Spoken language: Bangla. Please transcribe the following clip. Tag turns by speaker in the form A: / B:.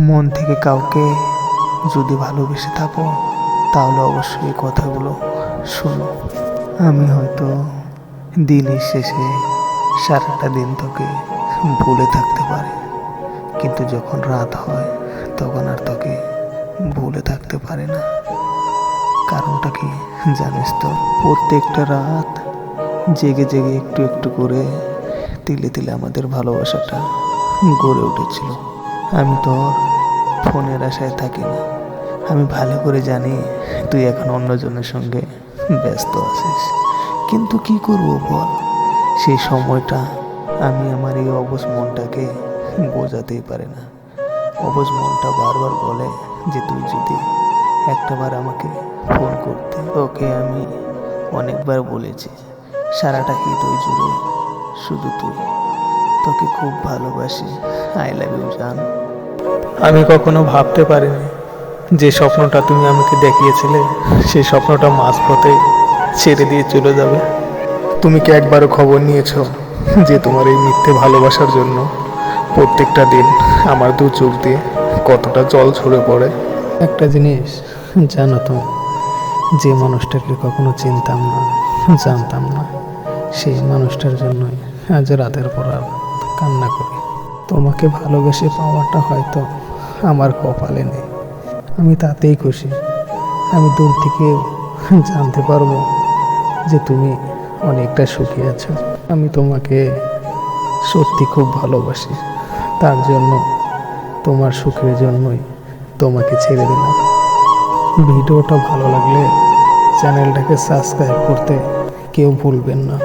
A: মন থেকে কাউকে যদি ভালোবেসে থাকো তাহলে অবশ্যই এই কথাগুলো শোনো। আমি হয়তো দিনের শেষে সারাটা দিন তোকে ভুলে থাকতে পারি, কিন্তু যখন রাত হয় তখন আর তোকে ভুলে থাকতে পারি না। কারণটা কি জানিস তো? প্রত্যেকটা রাত জেগে জেগে একটু একটু করে তিলে তিলে আমাদের ভালোবাসাটা গড়ে উঠেছিল। আমি তোর ফোনের আশায় থাকি না। আমি ভালো করে জানি তুই এখন অন্যজনের সঙ্গে ব্যস্ত আছিস, কিন্তু কি করব বল? সেই সময়টা আমি আমার এই অবশ মনটাকে বোঝাতেই পারি না। অবশ মনটা বারবার বলে যে তুই যদি একটাবার আমাকে ফোন করতে। তোকে আমি অনেকবার বলেছি সারাটা হৃদয় জুড়ে শুধু তুই, তোকে খুব ভালোবাসি, আই লাভ ইউ জান। আমি কখনো ভাবতে পারিনি যে স্বপ্নটা তুমি আমাকে দেখিয়েছিলে সেই স্বপ্নটা মাঝপথে ছেড়ে দিয়ে চলে যাবে। তুমি কি একবারও খবর নিয়েছো যে তোমার এই মিথ্যে ভালোবাসার জন্য প্রত্যেকটা দিন আমার দু চোখ দিয়ে কতটা জল ঝরে পড়ে? একটা জিনিস জানো তো, যে মানুষটাকে কখনো চিনতাম না, জানতাম না, সেই মানুষটার জন্যই আজ রাতের পর রাত কান্না করি। তোমাকে ভালোবেসে পাওয়াটা হয়তো আমার কপালে নেই, আমি তাতেই খুশি। আমি দূর থেকেও জানতে পারবো যে তুমি অনেকটা সুখী আছো। আমি তোমাকে সত্যি খুব ভালোবাসি, তার জন্য তোমার সুখের জন্যই তোমাকে ছেড়ে দিলাম। ভিডিওটা ভালো লাগলে চ্যানেলটাকে সাবস্ক্রাইব করতে কেউ ভুলবেন না।